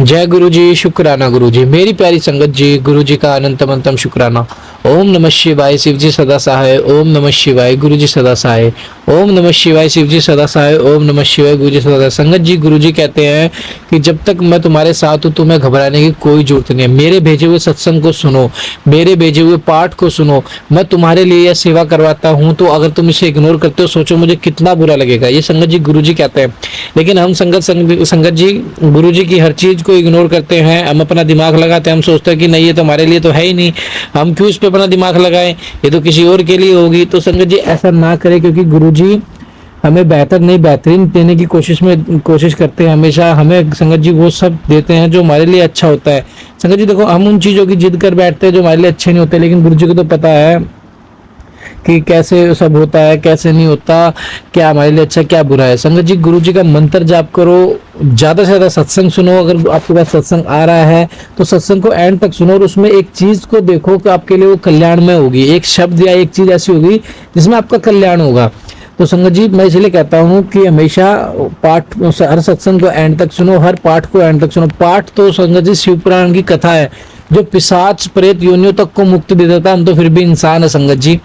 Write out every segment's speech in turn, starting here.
जय गुरु जी, शुक्राना गुरु जी। मेरी प्यारी संगत जी, गुरु जी का अनंतम अंतम शुक्राना। ओम नमः शिवाय, शिव जी सदा सहाय। ओम नमः शिवाय, गुरु जी सदा सहाय। ओम नमः शिवाय, शिव जी सदा सहाय। ओम नमः शिवाय, गुरु जी सदा सहाय। संगत जी, गुरु जी कहते हैं कि जब तक मैं तुम्हारे साथ हूँ तुम्हें घबराने की कोई जरूरत नहीं है। मेरे भेजे हुए सत्संग को सुनो, मेरे भेजे हुए पाठ को सुनो। मैं तुम्हारे लिए यह सेवा करवाता हूँ, तो अगर तुम इसे इग्नोर करते हो सोचो मुझे कितना बुरा लगेगा। ये संगत जी गुरु जी कहते हैं। लेकिन हम संगत जी गुरु जी की हर चीज को इग्नोर करते हैं। हम अपना दिमाग लगाते हैं, हम सोचते हैं कि नहीं ये तो हमारे लिए तो है ही नहीं, हम क्यों इस पे अपना दिमाग लगाएं, ये तो किसी और के लिए होगी। तो संगत जी ऐसा ना करें, क्योंकि गुरु जी हमें बेहतर नहीं बेहतरीन देने की कोशिश करते हैं। हमेशा हमें संगत जी वो सब देते हैं जो हमारे लिए अच्छा होता है। संगत जी देखो, हम उन चीजों की जिद कर बैठते हैं जो हमारे लिए अच्छे नहीं होते, लेकिन गुरु जी को तो पता है कि कैसे सब होता है कैसे नहीं होता, क्या हमारे लिए अच्छा क्या बुरा है। संगत जी गुरु जी का मंत्र जाप करो, ज्यादा से ज्यादा सत्संग सुनो। अगर आपके पास सत्संग आ रहा है तो सत्संग को एंड तक सुनो और उसमें एक चीज को देखो कि आपके लिए वो कल्याण में होगी। एक शब्द या एक चीज ऐसी होगी जिसमें आपका कल्याण होगा। तो संगत जी मैं इसलिए कहता हूँ कि हमेशा पाठ हर सत्संग को एंड तक सुनो, हर पाठ को एंड तक सुनो। पाठ तो संगत जी शिव पुराण की कथा है जो पिशाच प्रेत योनियों तक को मुक्ति दे देता है। हम तो फिर भी इंसान है संगत जी।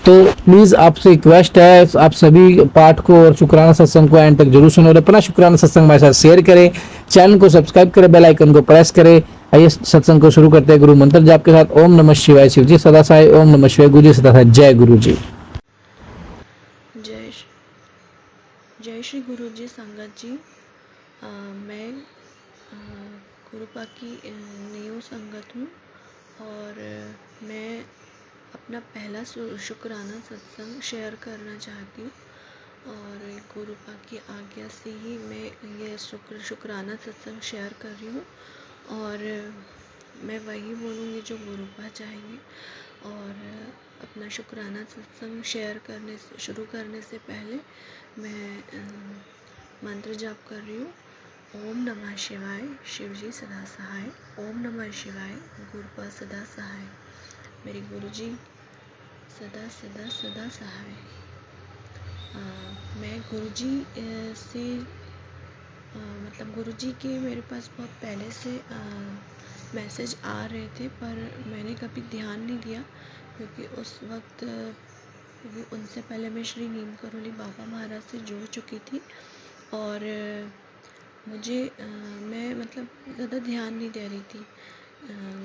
तो प्लीज आपसे रिक्वेस्ट है, आप सभी पाठ को और शुक्राना सत्संग को एंड तक जरूर सुनो और अपना शुक्राना सत्संग हमारे साथ शेयर करें। चैनल को सब्सक्राइब करें, बेल आइकन को प्रेस करें। आइए सत्संग को शुरू करते हैं गुरु मंत्र जाप के साथ। ओम नमः शिवाय, शिव जी सदा सहाय। ओम नमः शिवाय, गुरु जी सदा सहाय। जय गुरु जी। जय जय श्री गुरु जी। संगत जी, मैं गुरुपा की न्यू संगत हूँ और मैं अपना पहला शुक्राना सत्संग शेयर करना चाहती हूँ और गुरुपा की आज्ञा से ही मैं ये शुक्राना सत्संग शेयर कर रही हूँ और मैं वही बोलूँगी जो गुरुपा चाहेंगे। और अपना शुक्राना सत्संग शेयर करने से शुरू करने से पहले मैं मंत्र जाप कर रही हूँ। ओम नमः शिवाय, शिव जी सदा सहाय। ओम नमः शिवाय, गुरुपा सदा सहाय। मेरे गुरु जी सदा सदा सदा सहाय। मैं गुरु जी से मतलब गुरु जी के मेरे पास बहुत पहले से मैसेज आ रहे थे, पर मैंने कभी ध्यान नहीं दिया क्योंकि उस वक्त उनसे पहले मैं श्री नीम करोली बाबा महाराज से जुड़ चुकी थी और मुझे मैं मतलब ज़्यादा ध्यान नहीं दे रही थी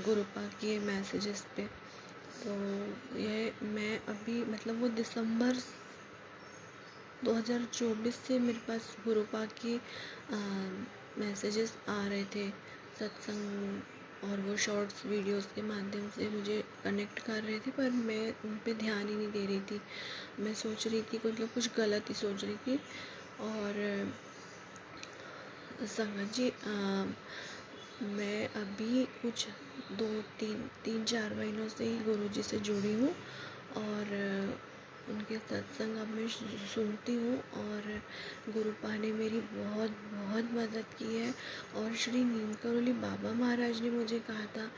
गुरुपा के मैसेजेस पे। तो यह मैं अभी मतलब वो दिसंबर 2024 से मेरे पास गुरुपा के मैसेजेस आ रहे थे सत्संग और वो शॉर्ट्स वीडियोस के माध्यम से मुझे कनेक्ट कर रहे थे, पर मैं उन पे ध्यान ही नहीं दे रही थी। मैं सोच रही थी मतलब कुछ गलत ही सोच रही थी। और संगत जी मैं अभी कुछ 2 3 4 महीनों से ही गुरु जी से जुड़ी हूँ और उनके सत्संग अब मैं सुनती हूँ और गुरुपा ने मेरी बहुत बहुत मदद की है। और श्री नीम करोली बाबा महाराज ने मुझे कहा था,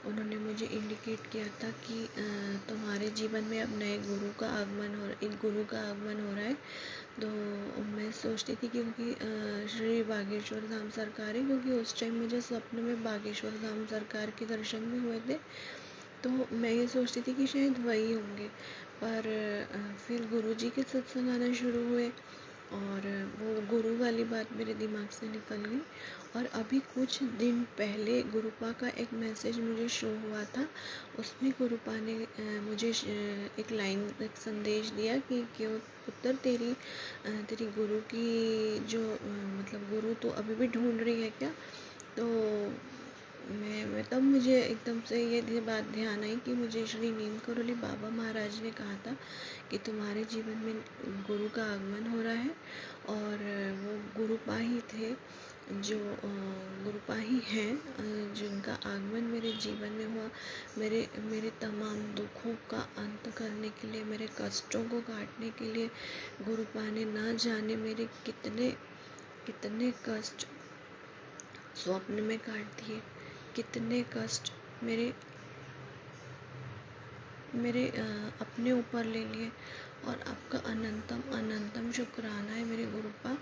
उन्होंने मुझे इंडिकेट किया था कि तुम्हारे जीवन में अब नए गुरु का आगमन हो रहा है। तो मैं सोचती थी क्योंकि श्री बागेश्वर धाम सरकार है, क्योंकि उस टाइम मुझे स्वप्न में बागेश्वर धाम सरकार के दर्शन भी हुए थे। तो मैं ये सोचती थी कि शायद वही होंगे, पर फिर गुरु जी के सत्संग आना शुरू हुए और वो गुरु वाली बात मेरे दिमाग से निकल गई। और अभी कुछ दिन पहले गुरुपा का एक मैसेज मुझे शो हुआ था, उसमें गुरुपा ने मुझे एक संदेश दिया कि क्यों पुत्र तेरी गुरु की जो मतलब गुरु तो अभी भी ढूंढ रही है क्या। तो मैं तब मुझे एकदम से ये बात ध्यान आई कि मुझे श्री नीम करोली बाबा महाराज ने कहा था कि तुम्हारे जीवन में गुरु का आगमन हो रहा है। और वो गुरुपा ही थे जो गुरुपा ही हैं जिनका आगमन मेरे जीवन में हुआ। मेरे मेरे तमाम दुखों का अंत करने के लिए, मेरे कष्टों को काटने के लिए गुरुपा ने ना जाने मेरे कितने कितने कष्ट स्वप्न में काट दिए, कितने कष्ट मेरे मेरे अपने ऊपर ले लिए। और आपका अनंतम अनंतम शुक्राना है मेरे गुरुपा।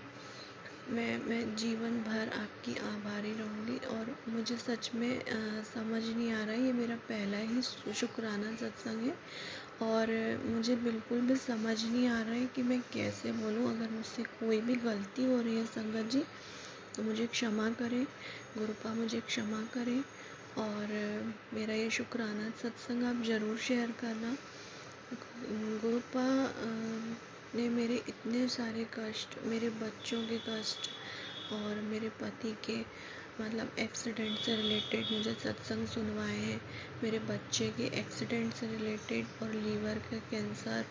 मैं जीवन भर आपकी आभारी रहूँगी और मुझे सच में समझ नहीं आ रहा है, ये मेरा पहला ही शुक्राना सत्संग है और मुझे बिल्कुल भी समझ नहीं आ रहा है कि मैं कैसे बोलूँ। अगर मुझसे कोई भी गलती हो रही है संगत जी तो मुझे क्षमा करें, गुरुपा मुझे क्षमा करें और मेरा ये शुक्राना सत्संग आप ज़रूर शेयर करना। गुरुपा ने मेरे इतने सारे कष्ट, मेरे बच्चों के कष्ट और मेरे पति के मतलब एक्सीडेंट से रिलेटेड मुझे सत्संग सुनवाए हैं। मेरे बच्चे के एक्सीडेंट से रिलेटेड और लीवर का कैंसर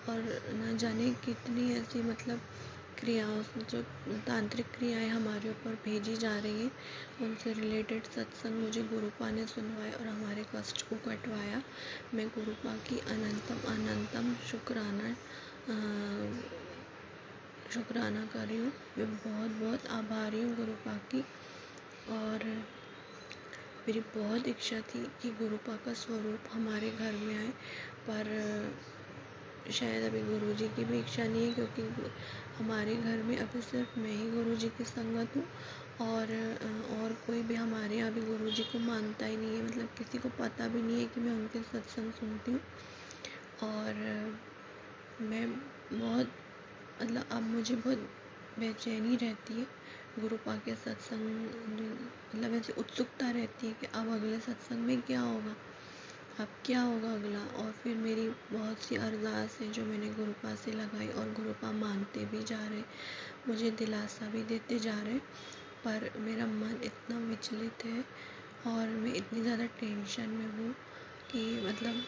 और न जाने कितनी ऐसी मतलब क्रियाओं जो तांत्रिक क्रियाएं हमारे ऊपर भेजी जा रही हैं, उनसे रिलेटेड सत्संग मुझे गुरुपा ने सुनवाए और हमारे कष्ट को कटवाया। मैं गुरुपा की अनंतम अनंतम शुक्राना कर रही हूँ। मैं बहुत बहुत आभारी हूँ गुरुपा की और मेरी बहुत इच्छा थी कि गुरुपा का स्वरूप हमारे घर में आए, पर शायद अभी गुरुजी की भी इच्छा नहीं है, क्योंकि हमारे घर में अभी सिर्फ मैं ही गुरुजी की संगत हूँ और कोई भी हमारे यहाँ भी गुरुजी को मानता ही नहीं है। मतलब किसी को पता भी नहीं है कि मैं उनके सत्संग सुनती हूँ और मैं बहुत मतलब अब मुझे बहुत बेचैनी रहती है गुरुपा के सत्संग, मतलब ऐसी उत्सुकता रहती है कि अब अगले सत्संग में क्या होगा, अब क्या होगा अगला। और फिर मेरी बहुत सी अरदास है जो मैंने गुरुपा से लगाई और गुरुपा मानते भी जा रहे, मुझे दिलासा भी देते जा रहे, पर मेरा मन इतना विचलित है और मैं इतनी ज़्यादा टेंशन में हूँ कि मतलब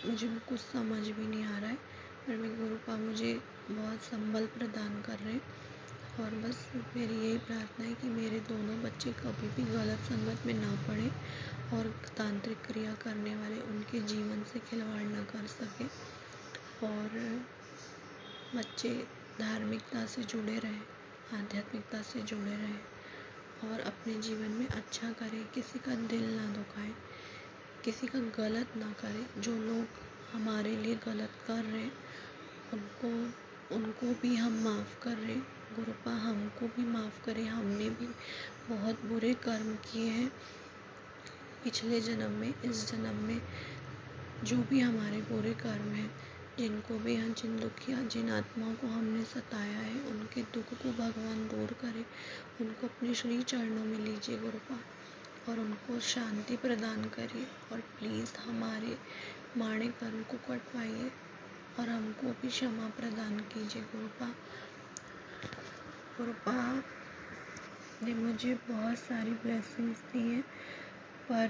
मुझे कुछ समझ भी नहीं आ रहा है। पर मैं गुरुपा मुझे बहुत संबल प्रदान कर रहे हैं और बस मेरी यही प्रार्थना है कि मेरे दोनों बच्चे कभी भी गलत संगत में ना पड़े और तांत्रिक क्रिया करने वाले उनके जीवन से खिलवाड़ ना कर सके और बच्चे धार्मिकता से जुड़े रहें, आध्यात्मिकता से जुड़े रहें और अपने जीवन में अच्छा करें, किसी का दिल ना दुखाएं, किसी का गलत ना करें। जो लोग हमारे लिए गलत कर रहे हैं उनको भी हम माफ़ कर रहे हैं। गुरुपा हमको भी माफ़ करें, हमने भी बहुत बुरे कर्म किए हैं पिछले जन्म में, इस जन्म में जो भी हमारे बुरे कर्म हैं, जिनको भी हम जिन आत्माओं को हमने सताया है, उनके दुख को भगवान दूर करे, उनको अपने श्री चरणों में लीजिए गुरुपा और उनको शांति प्रदान करिए और प्लीज़ हमारे माड़े कर्म को कटवाइए और हमको भी क्षमा प्रदान कीजिए गुरुपा। गुरुपा ने मुझे बहुत सारी ब्लेसिंग्स दी हैं, पर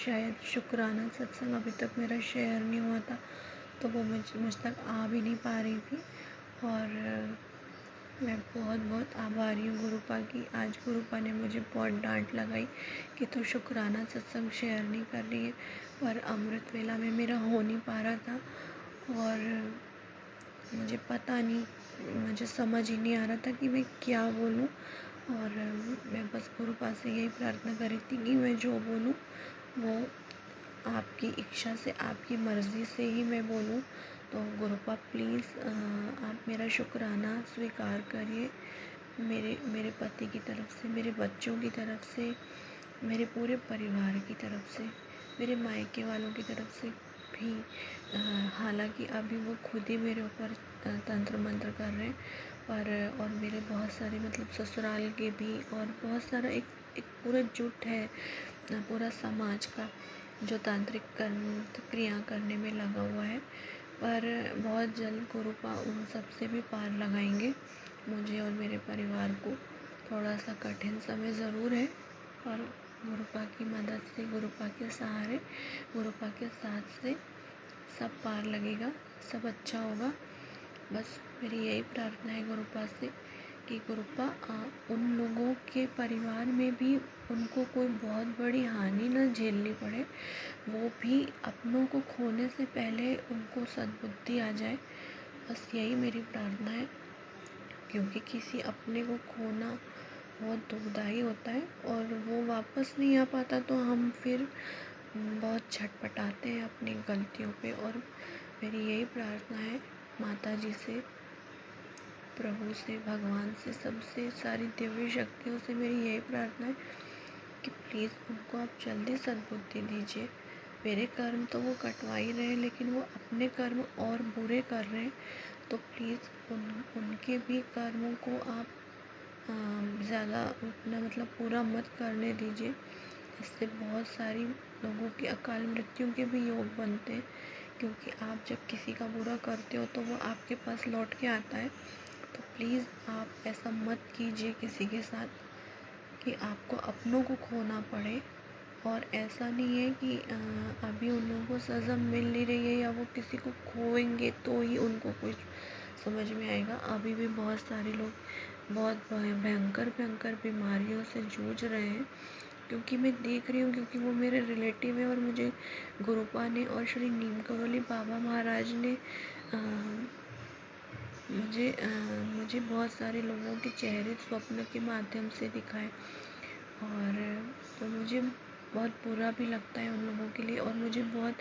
शायद शुक्राना सत्संग अभी तक मेरा शेयर नहीं हुआ था तो वो मुझ तक आ भी नहीं पा रही थी और मैं बहुत बहुत आभारी हूँ गुरुपा की। आज गुरुपा ने मुझे बहुत डांट लगाई कि तू शुक्राना सत्संग शेयर नहीं कर रही है, पर अमृत वेला में मेरा हो नहीं पा रहा था और मुझे पता नहीं, मुझे समझ ही नहीं आ रहा था कि मैं क्या बोलूँ और मैं बस गुरुपा से यही प्रार्थना कर रही थी कि मैं जो बोलूँ वो आपकी इच्छा से, आपकी मर्ज़ी से ही मैं बोलूँ। तो गुरुपा प्लीज़ आप मेरा शुक्राना स्वीकार करिए, मेरे पति की तरफ से, मेरे बच्चों की तरफ से, मेरे पूरे परिवार की तरफ से, मेरे मायके वालों की तरफ से भी। हालांकि अभी वो खुद ही मेरे ऊपर तंत्र मंत्र कर रहे हैं और मेरे बहुत सारे मतलब ससुराल के भी और बहुत सारा एक पूरा जुट है पूरा समाज का जो तांत्रिक क्रिया करने में लगा हुआ है, पर बहुत जल्द गुरुपा उन सब से भी पार लगाएंगे। मुझे और मेरे परिवार को थोड़ा सा कठिन समय ज़रूर है और गुरुपा की मदद से, गुरुपा के सहारे, गुरुपा के साथ से सब पार लगेगा, सब अच्छा होगा। बस मेरी यही प्रार्थना है गुरुपा से कि गुरुपा उन लोगों के परिवार में भी उनको कोई बहुत बड़ी हानि न झेलनी पड़े, वो भी अपनों को खोने से पहले उनको सद्बुद्धि आ जाए। बस यही मेरी प्रार्थना है, क्योंकि किसी अपने को खोना बहुत दुखदाई होता है और वो वापस नहीं आ पाता तो हम फिर बहुत छटपटाते हैं अपनी गलतियों पे। और मेरी यही प्रार्थना है माता जी से, प्रभु से, भगवान से, सबसे, सारी दिव्य शक्तियों से मेरी यही प्रार्थना है कि प्लीज़ उनको आप जल्दी सद्बुद्धि दीजिए। मेरे कर्म तो वो कटवा ही रहे हैं, लेकिन वो अपने कर्म और बुरे कर रहे हैं, तो प्लीज़ उनके भी कर्मों को आप ज़्यादा उतना मतलब पूरा मत करने दीजिए। इससे बहुत सारी लोगों की अकाल मृत्यु के भी योग बनते हैं, क्योंकि आप जब किसी का बुरा करते हो तो वो आपके पास लौट के आता है। तो प्लीज़ आप ऐसा मत कीजिए किसी के साथ कि आपको अपनों को खोना पड़े। और ऐसा नहीं है कि अभी उन लोगों को सज़ा मिल नहीं रही है या वो किसी को खोएंगे तो ही उनको कुछ समझ में आएगा। अभी भी बहुत सारे लोग बहुत भयंकर भयंकर बीमारियों से जूझ रहे हैं, क्योंकि मैं देख रही हूँ, क्योंकि वो मेरे रिलेटिव है और मुझे गुरुपा ने और श्री नीम करोली बाबा महाराज ने मुझे बहुत सारे लोगों के चेहरे स्वप्न के माध्यम से दिखाए। और तो मुझे बहुत बुरा भी लगता है उन लोगों के लिए, और मुझे बहुत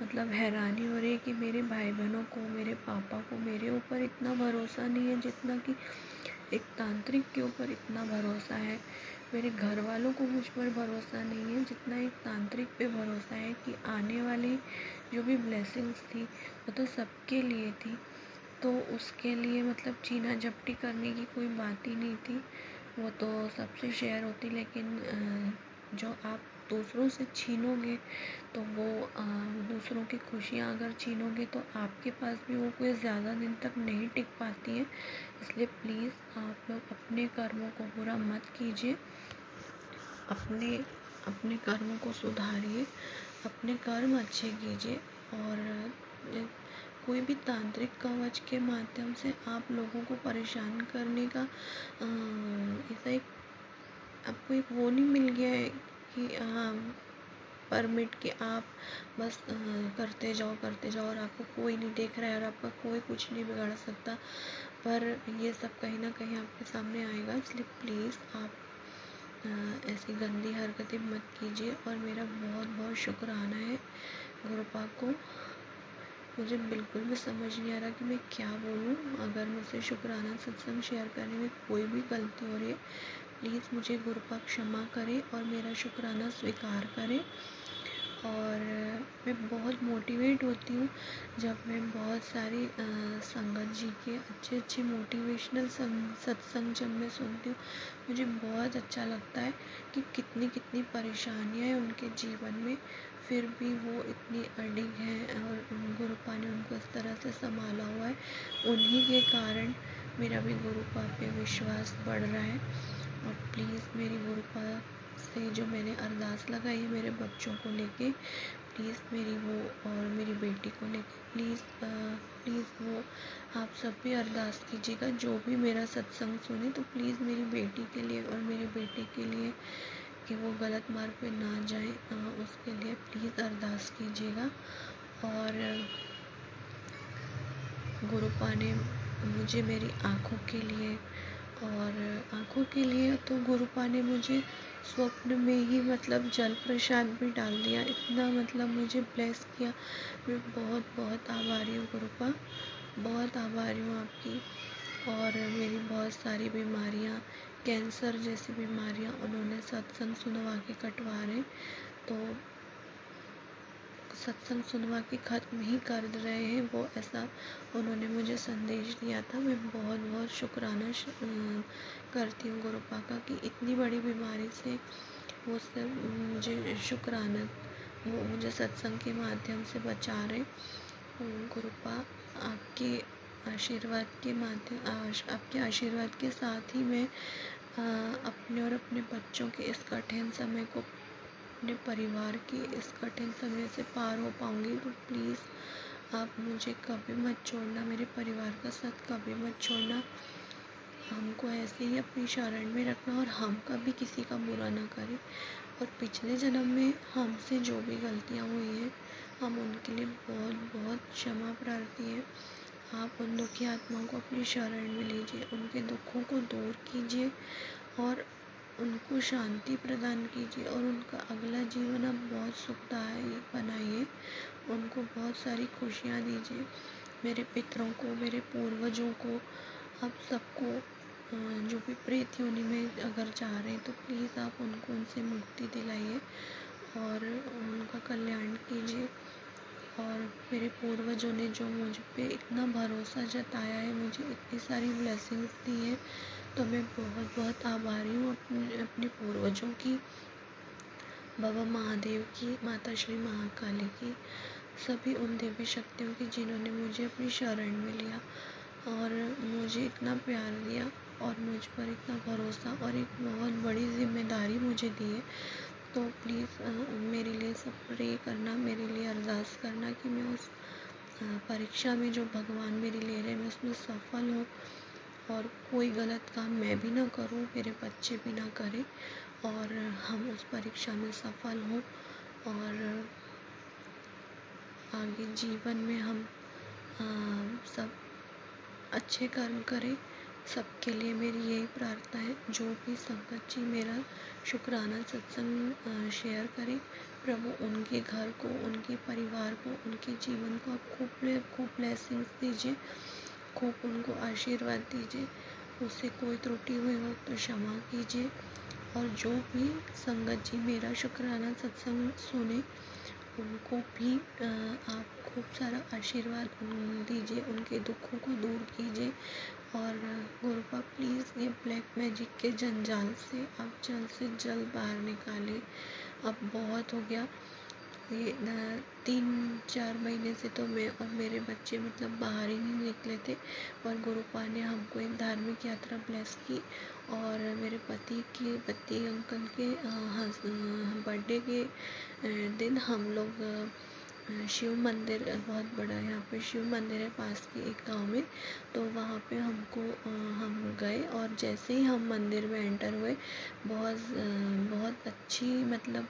मतलब हैरानी हो रही है कि मेरे भाई बहनों को, मेरे पापा को मेरे ऊपर इतना भरोसा नहीं है जितना कि एक तांत्रिक के ऊपर इतना भरोसा है। मेरे घर वालों को मुझ पर भरोसा नहीं है जितना एक तांत्रिक पे भरोसा है कि आने वाली जो भी ब्लेसिंग्स थी वो तो सबके लिए थी, तो उसके लिए मतलब छीना झपटी करने की कोई बात ही नहीं थी, वो तो सबसे शेयर होती। लेकिन जो आप दूसरों से छीनोगे तो वो दूसरों की खुशियाँ अगर छीनोगे तो आपके पास भी वो कोई ज़्यादा दिन तक नहीं टिक पाती है। इसलिए प्लीज़ आप लोग अपने कर्मों को बुरा मत कीजिए, अपने अपने कर्मों को सुधारिए, अपने कर्म अच्छे कीजिए। और कोई भी तांत्रिक कवच के माध्यम से आप लोगों को परेशान करने का ऐसा एक आपको एक वो नहीं मिल गया है कि परमिट कि आप बस करते जाओ और आपको कोई नहीं देख रहा है और आपका कोई कुछ नहीं बिगाड़ सकता। पर ये सब कहीं ना कहीं आपके सामने आएगा, इसलिए प्लीज़ आप ऐसी गंदी हरकतें मत कीजिए। और मेरा बहुत बहुत शुक्राना है गुरुपा को। मुझे बिल्कुल भी समझ नहीं आ रहा कि मैं क्या बोलूँ। अगर मुझसे शुक्राना सत्संग शेयर करने में कोई भी गलती हो रही है, प्लीज़ मुझे गुरुपा क्षमा करें और मेरा शुक्राना स्वीकार करें। और मैं बहुत मोटिवेट होती हूँ जब मैं बहुत सारी संगत जी के अच्छे अच्छे मोटिवेशनल सत्संग जब मैं सुनती हूँ, मुझे बहुत अच्छा लगता है कि कितनी कितनी परेशानियाँ हैं उनके जीवन में, फिर भी वो इतनी अडिग हैं और गुरुपा ने उनको इस तरह से संभाला हुआ है। उन्हीं के कारण मेरा भी गुरुपा पे विश्वास बढ़ रहा है। और प्लीज़ मेरी गुरुपा से जो मैंने अरदास लगाई है मेरे बच्चों को लेके, प्लीज़ मेरी वो और मेरी बेटी को लेके प्लीज़ वो आप सब भी अरदास कीजिएगा। जो भी मेरा सत्संग सुने तो प्लीज़ मेरी बेटी के लिए और मेरे बेटे के लिए कि वो गलत मार्ग पे ना जाए, उसके लिए प्लीज़ अरदास कीजिएगा। और गुरुपा ने मुझे मेरी आँखों के लिए तो गुरुपा ने मुझे स्वप्न में ही मतलब जल प्रसाद भी डाल दिया, इतना मतलब मुझे ब्लेस किया। मैं बहुत बहुत आभारी हूँ गुरुपा, बहुत आभारी हूँ आपकी। और मेरी बहुत सारी बीमारियाँ, कैंसर जैसी बीमारियाँ उन्होंने सत्संग सुनवा के कटवा रहे, तो सत्संग सुनवा के ख़त्म ही कर रहे हैं वो, ऐसा उन्होंने मुझे संदेश दिया था। मैं बहुत बहुत शुक्राना करती हूँ गुरुपा का कि इतनी बड़ी बीमारी से वो सब मुझे शुक्राना, वो मुझे सत्संग के माध्यम से बचा रहे। गुरुपा आपके आशीर्वाद के माध्यम आपके आशीर्वाद के साथ ही मैं अपने और अपने बच्चों के इस कठिन समय को, अपने परिवार के इस कठिन समय से पार हो पाऊँगी। तो प्लीज़ आप मुझे कभी मत छोड़ना, मेरे परिवार का साथ कभी मत छोड़ना। हमको ऐसे ही अपनी शरण में रखना और हम कभी किसी का बुरा ना करें। और पिछले जन्म में हमसे जो भी गलतियाँ हुई हैं, हम उनके लिए बहुत बहुत क्षमा प्रार्थी हैं। आप उन दुखी आत्माओं को अपनी शरण में लीजिए, उनके दुखों को दूर कीजिए और उनको शांति प्रदान कीजिए और उनका अगला जीवन आप बहुत सुखदायक बनाइए। उनको बहुत सारी खुशियाँ दीजिए। मेरे पितरों को, मेरे पूर्वजों को, आप सबको जो भी प्रेत योनि में अगर जा रहे हैं तो प्लीज़ आप उनको उनसे मुक्ति दिलाइए और उनका कल्याण कीजिए। और मेरे पूर्वजों ने जो मुझ पे इतना भरोसा जताया है, मुझे इतनी सारी ब्लेसिंग्स दी है, तो मैं बहुत बहुत आभारी हूँ अपने अपने पूर्वजों की, बाबा महादेव की, माता श्री महाकाली की, सभी उन देवी शक्तियों की जिन्होंने मुझे अपनी शरण में लिया और मुझे इतना प्यार दिया और मुझ पर इतना भरोसा और एक बहुत बड़ी जिम्मेदारी मुझे दी है। तो प्लीज़ मेरे लिए सब प्रे करना, मेरे लिए अरदास करना कि मैं उस परीक्षा में जो भगवान मेरी ले रहे हैं मैं उसमें सफल हूँ और कोई गलत काम मैं भी ना करूँ, मेरे बच्चे भी ना करें और हम उस परीक्षा में सफल हों और आगे जीवन में हम सब अच्छे कर्म करें। सबके लिए मेरी यही प्रार्थना है। जो भी संगत जी मेरा शुक्राना सत्संग शेयर करें, प्रभु उनके घर को, उनके परिवार को, उनके जीवन को आप खूब ब्लेसिंग्स दीजिए, खूब उनको आशीर्वाद दीजिए। उससे कोई त्रुटि हुई हो तो क्षमा कीजिए और जो भी संगत जी मेरा शुक्राना सत्संग सुने उनको भी आप खूब सारा आशीर्वाद दीजिए, उनके दुखों को दूर कीजिए और गुरुपा प्लीज़ ये ब्लैक मैजिक के जंजाल से आप जल्द से जल्द बाहर निकालिए। अब बहुत हो गया, ये 3-4 महीने से तो मैं और मेरे बच्चे मतलब बाहर ही नहीं निकले थे और गुरुपा ने हमको एक धार्मिक यात्रा ब्लेस की और मेरे पति अंकल के बर्थडे के दिन हम लोग शिव मंदिर, बहुत बड़ा यहाँ पे शिव मंदिर है पास के एक गांव में, तो वहाँ पे हम गए और जैसे ही हम मंदिर में एंटर हुए बहुत अच्छी मतलब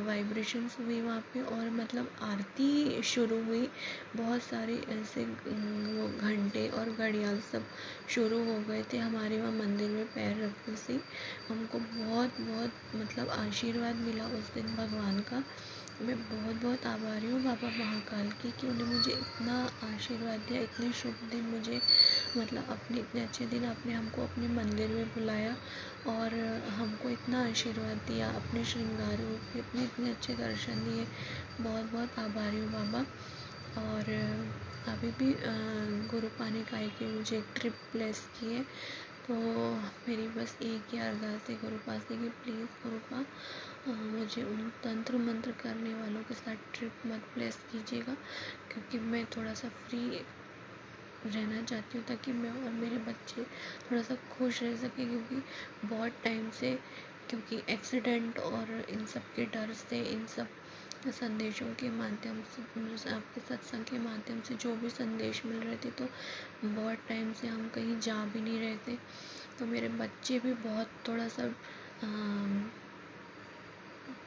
वाइब्रेशंस हुई वहाँ पे और मतलब आरती शुरू हुई। बहुत सारे ऐसे वो घंटे और घड़ियाल सब शुरू हो गए थे हमारे वहाँ मंदिर में पैर रखने से। हमको बहुत मतलब आशीर्वाद मिला उस दिन भगवान का। मैं बहुत आभारी हूँ बाबा महाकाल की कि उन्हें मुझे इतना आशीर्वाद दिया, इतने शुभ दिन मुझे मतलब अपने इतने अच्छे दिन आपने हमको अपने मंदिर में बुलाया और हमको इतना आशीर्वाद दिया, अपने श्रृंगार रूप में इतने अच्छे दर्शन दिए। बहुत आभारी हूँ बाबा। और अभी भी गुरुपा ने कहा कि मुझे एक ट्रिप ब्लेस की है, तो मेरी बस एक ही अरदास है गुरुपा से कि प्लीज़ गुरुपा मुझे उन तंत्र मंत्र करने वालों के साथ ट्रिप मत ब्लेस कीजिएगा, क्योंकि मैं थोड़ा सा फ्री रहना चाहती हूँ ताकि मैं और मेरे बच्चे थोड़ा सा खुश रह सकें, क्योंकि बहुत टाइम से क्योंकि एक्सीडेंट और इन सब के डर से, इन सब संदेशों के माध्यम से, आपके सत्संग के माध्यम से जो भी संदेश मिल रहे थे, तो बहुत टाइम से हम कहीं जा भी नहीं रहे थे। तो मेरे बच्चे भी बहुत थोड़ा सा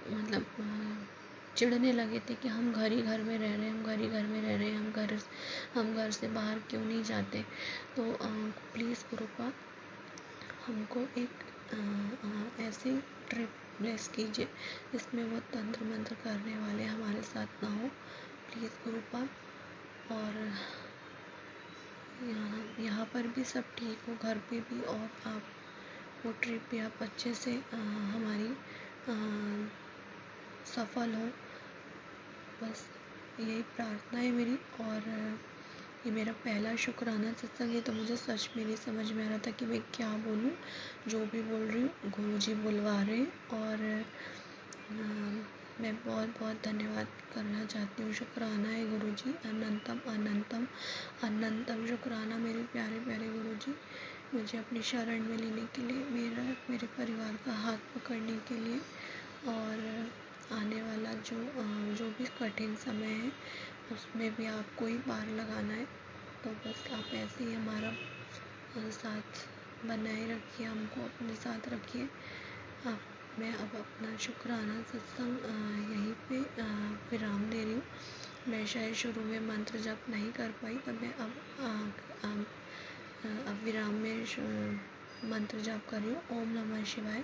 मतलब चिढ़ने लगे थे कि हम घर ही घर में रह रहे हैं, हम घर से बाहर क्यों नहीं जाते। तो प्लीज़ गुरुपा हमको एक ऐसी ट्रिप ब्लेस कीजिए जिसमें वो तंत्र मंत्र करने वाले हमारे साथ ना हो, प्लीज़ गुरुपा। और यहाँ पर भी सब ठीक हो, घर पे भी, और आप वो ट्रिप भी आप अच्छे से हमारी सफल हो, बस यही प्रार्थना है मेरी। और ये मेरा पहला शुक्राना सत्संग है, तो मुझे सच में नहीं समझ में आ रहा था कि मैं क्या बोलूँ। जो भी बोल रही हूँ गुरुजी बुलवा रहे हैं और मैं बहुत धन्यवाद करना चाहती हूँ। शुक्राना है गुरुजी, अनंतम शुक्राना मेरे प्यारे गुरुजी, मुझे अपनी शरण में लेने के लिए, मेरे परिवार का हाथ पकड़ने के लिए, और आने वाला जो भी कठिन समय है उसमें भी आपको ही पार लगाना है। तो बस आप ऐसे ही हमारा साथ बनाए रखिए, हमको अपने साथ रखिए। मैं अब अपना शुक्राना सत्संग यहीं पे विराम दे रही हूँ। मैं शायद शुरू में मंत्र जप नहीं कर पाई, तब मैं अब विराम में मंत्र जाप कर रही हूँ। ओम नमः शिवाय,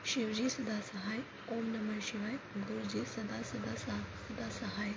शिवजी सदा सहाय। ओम नमः शिवाय, गुरुजी सदा सहाय।